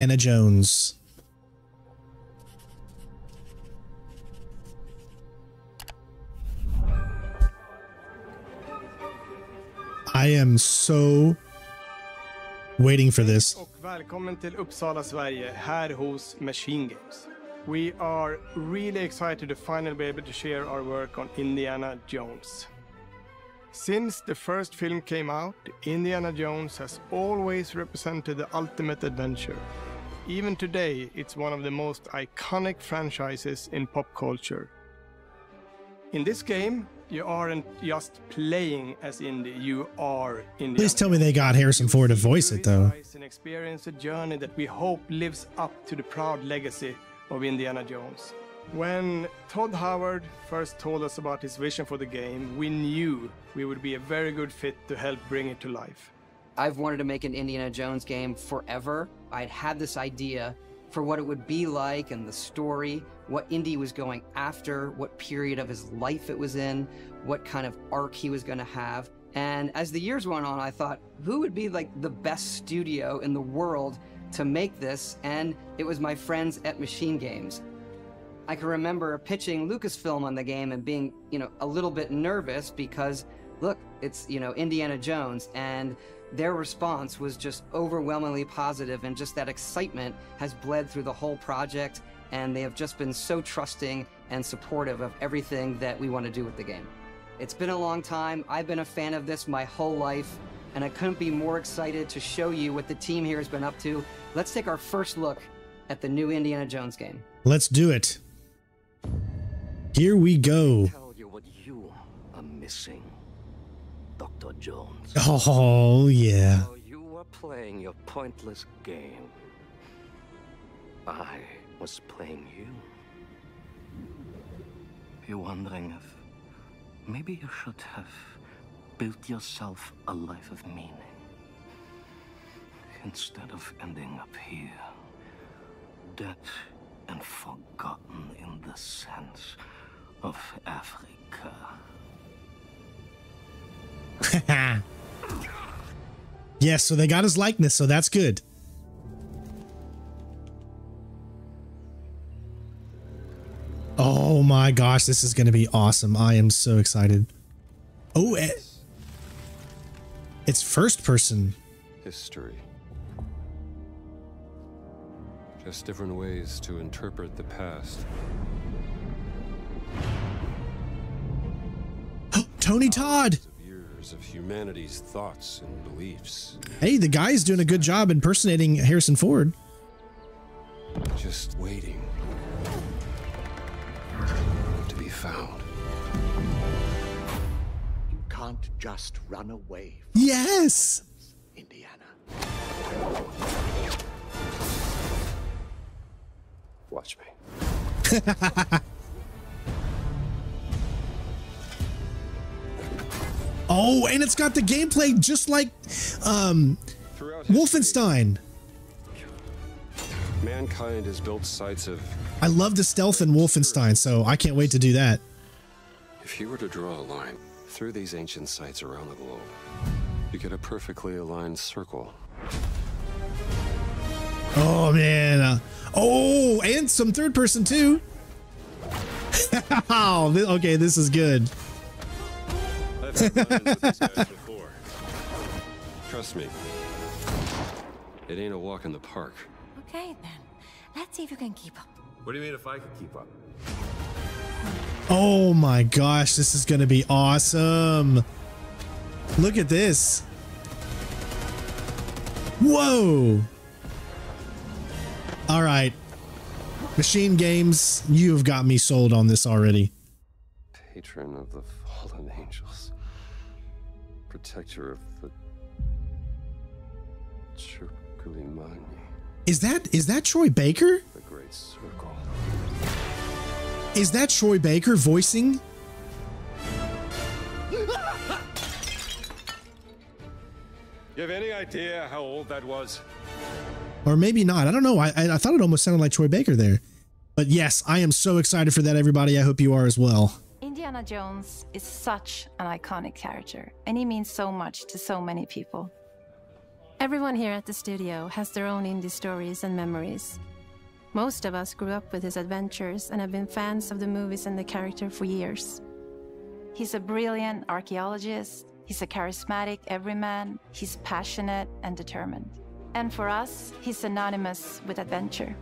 Anna Jones. I am so waiting for this. Och välkommen till Uppsala, Sverige, här hos MachineGames. We are really excited to finally be able to share our work on Indiana Jones. Since the first film came out, Indiana Jones has always represented the ultimate adventure. Even today, it's one of the most iconic franchises in pop culture. In this game, you aren't just playing as Indy, you are Indiana. Please tell me they got Harrison Ford to voice it, though. And experience a journey that we hope lives up to the proud legacy of Indiana Jones. When Todd Howard first told us about his vision for the game, we knew we would be a very good fit to help bring it to life. I've wanted to make an Indiana Jones game forever. I'd had this idea for what it would be like and the story, what Indy was going after, what period of his life it was in, what kind of arc he was going to have. And as the years went on, I thought, who would be like the best studio in the world to make this? And it was my friends at MachineGames. I can remember pitching Lucasfilm on the game and being, a little bit nervous because, look, it's, Indiana Jones, and their response was just overwhelmingly positive, and just that excitement has bled through the whole project, and they have just been so trusting and supportive of everything that we want to do with the game. It's been a long time. I've been a fan of this my whole life, and I couldn't be more excited to show you what the team here has been up to. Let's take our first look at the new Indiana Jones game. Let's do it. Here we go. Tell you what you are missing, Dr. Jones. Oh, yeah. While you were playing your pointless game, I was playing you. You're wondering if maybe you should have built yourself a life of meaning instead of ending up here, dead and forgotten in the sense of Africa. Yes, so they got his likeness, so that's good. Oh my gosh, this is going to be awesome. I am so excited. Oh, it's first person. History. Just different ways to interpret the past. Tony Todd. Years of humanity's thoughts and beliefs. Hey, the guy's doing a good job impersonating Harrison Ford. Just waiting to be found. You can't just run away from Yes. Indiana. Watch me. Oh, and it's got the gameplay just like Wolfenstein. Mankind has built sites of... I love the stealth in Wolfenstein, so I can't wait to do that. If you were to draw a line through these ancient sites around the globe, you get a perfectly aligned circle. Oh, man. Oh, and some third person, too. Oh, okay, this is good. I've had run-ins with these guys before. Trust me, it ain't a walk in the park. Okay, then. Let's see if you can keep up. What do you mean if I could keep up? Oh my gosh, this is going to be awesome. Look at this. Whoa. All right. MachineGames, you have got me sold on this already. Patron of the fallen angels. Protector of the Circulimani. Is that Troy Baker? The Great Circle. Is that Troy Baker voicing? You have any idea how old that was? Or maybe not. I don't know. I thought it almost sounded like Troy Baker there. But yes, I am so excited for that, everybody. I hope you are as well. Indiana Jones is such an iconic character, and he means so much to so many people. Everyone here at the studio has their own Indy stories and memories. Most of us grew up with his adventures and have been fans of the movies and the character for years. He's a brilliant archaeologist, he's a charismatic everyman, he's passionate and determined. And for us, he's synonymous with adventure.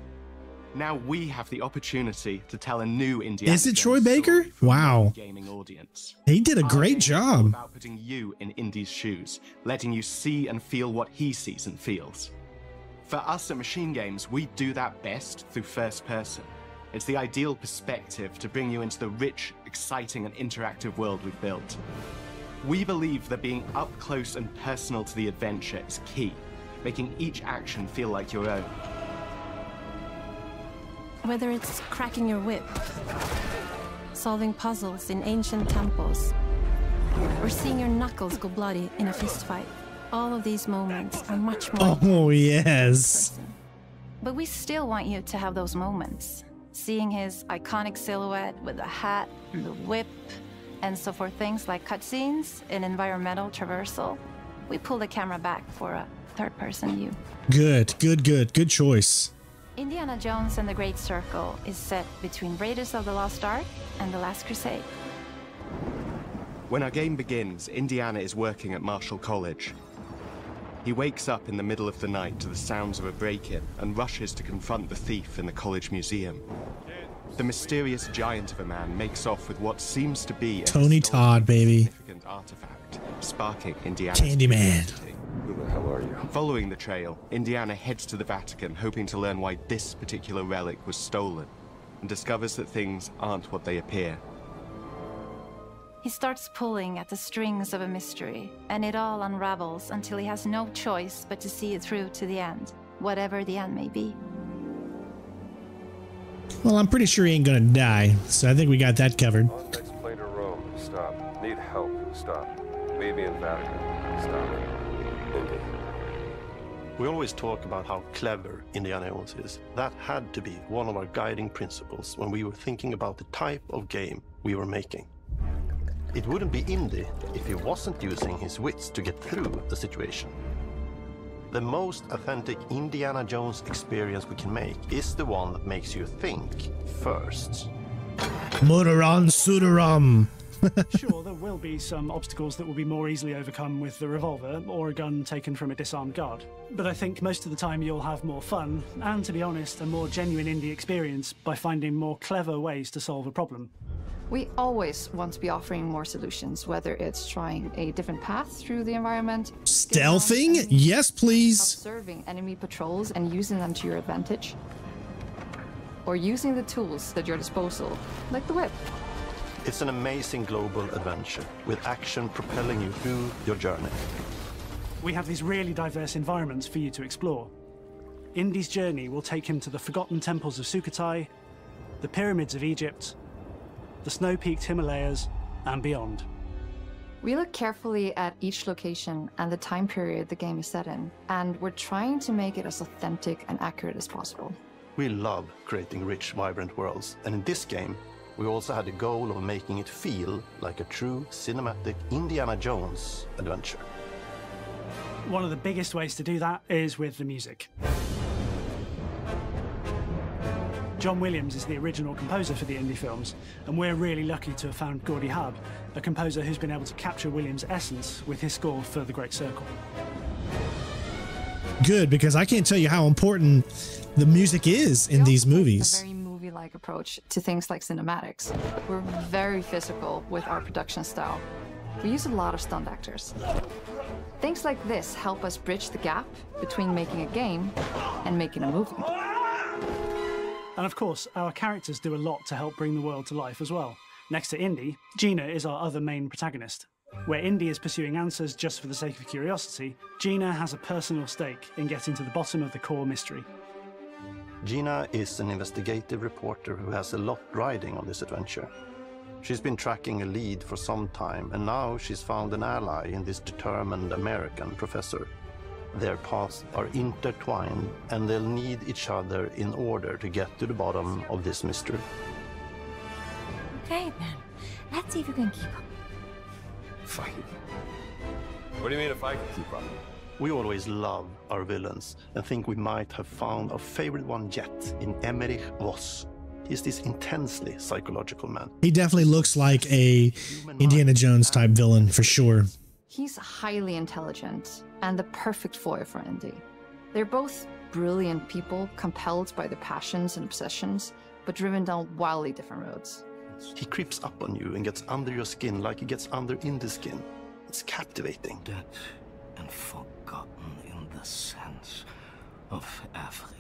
Now we have the opportunity to tell a new Indiana Is it Jones Troy Baker? story for a Wow. gaming audience. He did a Our great game is all job. about putting you in Indy's shoes, letting you see and feel what he sees and feels. For us at MachineGames, we do that best through first person. It's the ideal perspective to bring you into the rich, exciting, and interactive world we've built. We believe that being up close and personal to the adventure is key, making each action feel like your own. Whether it's cracking your whip, solving puzzles in ancient temples, or seeing your knuckles go bloody in a fistfight, all of these moments are much more. Oh, yes. But we still want you to have those moments. Seeing his iconic silhouette with the hat, the whip, and so for things like cutscenes and environmental traversal, we pull the camera back for a third-person view. Good choice. Indiana Jones and the Great Circle is set between Raiders of the Lost Ark and The Last Crusade. When our game begins, Indiana is working at Marshall College. He wakes up in the middle of the night to the sounds of a break-in and rushes to confront the thief in the college museum. The mysterious giant of a man makes off with what seems to be a Tony Todd, baby. significant artifact, sparking Indiana's Candyman. Who the hell are you? Following the trail, Indiana heads to the Vatican, hoping to learn why this particular relic was stolen, and discovers that things aren't what they appear. He starts pulling at the strings of a mystery, and it all unravels until he has no choice but to see it through to the end, whatever the end may be. Well, I'm pretty sure he ain't gonna die, so I think we got that covered. On next plane to Rome. Stop. Need help. Stop. Meet me in Vatican. Stop. Indy. We always talk about how clever Indiana Jones is. That had to be one of our guiding principles when we were thinking about the type of game we were making. It wouldn't be Indy if he wasn't using his wits to get through the situation. The most authentic Indiana Jones experience we can make is the one that makes you think first. Murderon Sudarum. Sure, there will be some obstacles that will be more easily overcome with the revolver or a gun taken from a disarmed guard. But I think most of the time you'll have more fun, and to be honest, a more genuine indie experience by finding more clever ways to solve a problem. We always want to be offering more solutions, whether it's trying a different path through the environment, Stealthing? Yes, please. observing enemy patrols and using them to your advantage, or using the tools at your disposal, like the whip. It's an amazing global adventure with action propelling you through your journey. We have these really diverse environments for you to explore. Indy's journey will take him to the forgotten temples of Sukhothai, the pyramids of Egypt, the snow-peaked Himalayas, and beyond. We look carefully at each location and the time period the game is set in, and we're trying to make it as authentic and accurate as possible. We love creating rich, vibrant worlds, and in this game, we also had the goal of making it feel like a true cinematic Indiana Jones adventure. One of the biggest ways to do that is with the music. John Williams is the original composer for the Indy films, and we're really lucky to have found Gordy Hub, a composer who's been able to capture Williams' essence with his score for The Great Circle. Good, because I can't tell you how important the music is in these movies. A very movie-like approach to things like cinematics. We're very physical with our production style. We use a lot of stunt actors. Things like this help us bridge the gap between making a game and making a movie. And of course, our characters do a lot to help bring the world to life as well. Next to Indy, Gina is our other main protagonist. Where Indy is pursuing answers just for the sake of curiosity, Gina has a personal stake in getting to the bottom of the core mystery. Gina is an investigative reporter who has a lot riding on this adventure. She's been tracking a lead for some time, and now she's found an ally in this determined American professor. Their paths are intertwined, and they'll need each other in order to get to the bottom of this mystery. Okay, then. Let's see if you can keep up. Fight. What do you mean if I can keep up? We always love our villains and think we might have found our favorite one yet in Emmerich Voss. He's this intensely psychological man. He definitely looks like a Indiana Jones type villain for sure. He's highly intelligent and the perfect foil for Indy. They're both brilliant people, compelled by their passions and obsessions, but driven down wildly different roads. He creeps up on you and gets under your skin like he gets under Indy's skin. It's captivating. Dead and forgotten in the sense of Africa.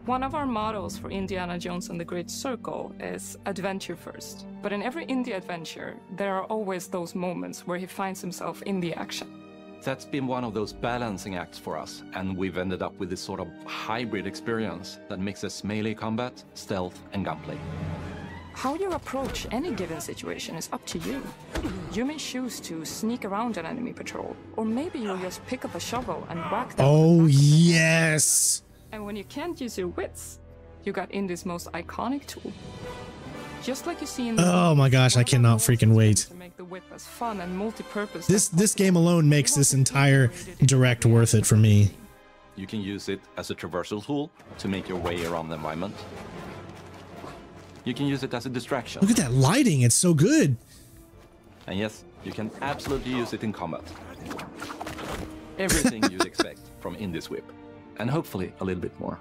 One of our mottos for Indiana Jones and the Great Circle is adventure first. But in every Indy adventure, there are always those moments where he finds himself in the action. That's been one of those balancing acts for us, and we've ended up with this sort of hybrid experience that mixes melee combat, stealth, and gunplay. How you approach any given situation is up to you. You may choose to sneak around an enemy patrol, or maybe you'll just pick up a shovel and whack them. Oh, yes! And when you can't use your wits, you got Indy's most iconic tool. Just like you see in the oh my gosh, I cannot freaking wait. to make the whip as fun and multi-purpose. This game alone makes this entire direct worth it for me. You can use it as a traversal tool to make your way around the environment. You can use it as a distraction. Look at that lighting, it's so good. And yes, you can absolutely use it in combat. Everything you'd expect from Indy's whip, and hopefully a little bit more.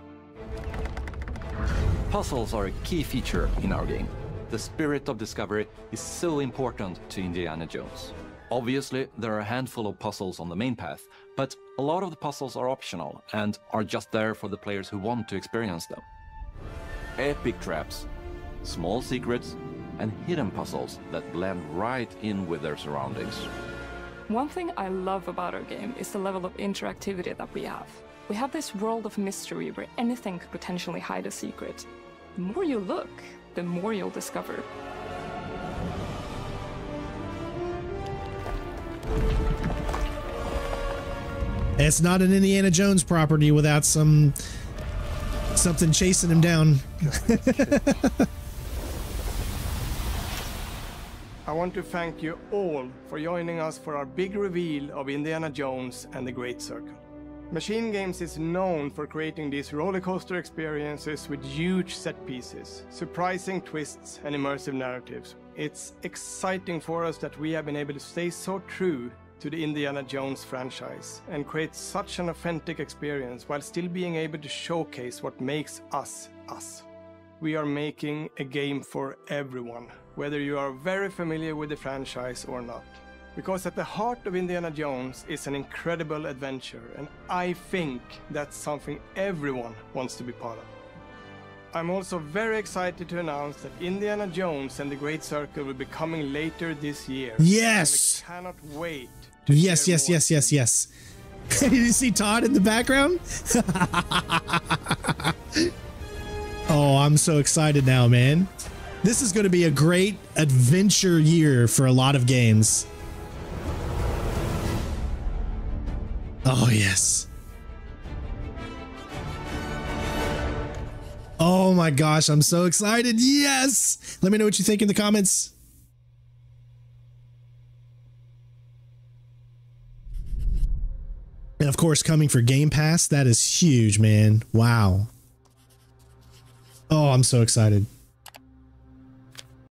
Puzzles are a key feature in our game. The spirit of discovery is so important to Indiana Jones. Obviously, there are a handful of puzzles on the main path, but a lot of the puzzles are optional and are just there for the players who want to experience them. Epic traps, small secrets, and hidden puzzles that blend right in with their surroundings. One thing I love about our game is the level of interactivity that we have. We have this world of mystery where anything could potentially hide a secret. The more you look, the more you'll discover. It's not an Indiana Jones property without something chasing him down. I want to thank you all for joining us for our big reveal of Indiana Jones and the Great Circle. MachineGames is known for creating these rollercoaster experiences with huge set pieces, surprising twists, and immersive narratives. It's exciting for us that we have been able to stay so true to the Indiana Jones franchise and create such an authentic experience while still being able to showcase what makes us us. We are making a game for everyone, whether you are very familiar with the franchise or not. Because at the heart of Indiana Jones is an incredible adventure, and I think that's something everyone wants to be part of. I'm also very excited to announce that Indiana Jones and the Great Circle will be coming later this year. Yes! And I cannot wait. Yes. Did you see Todd in the background? Oh, I'm so excited now, man. This is going to be a great adventure year for a lot of games. Oh, yes. Oh my gosh, I'm so excited. Yes! Let me know what you think in the comments. And of course, coming for Game Pass, that is huge, man. Wow. Oh, I'm so excited.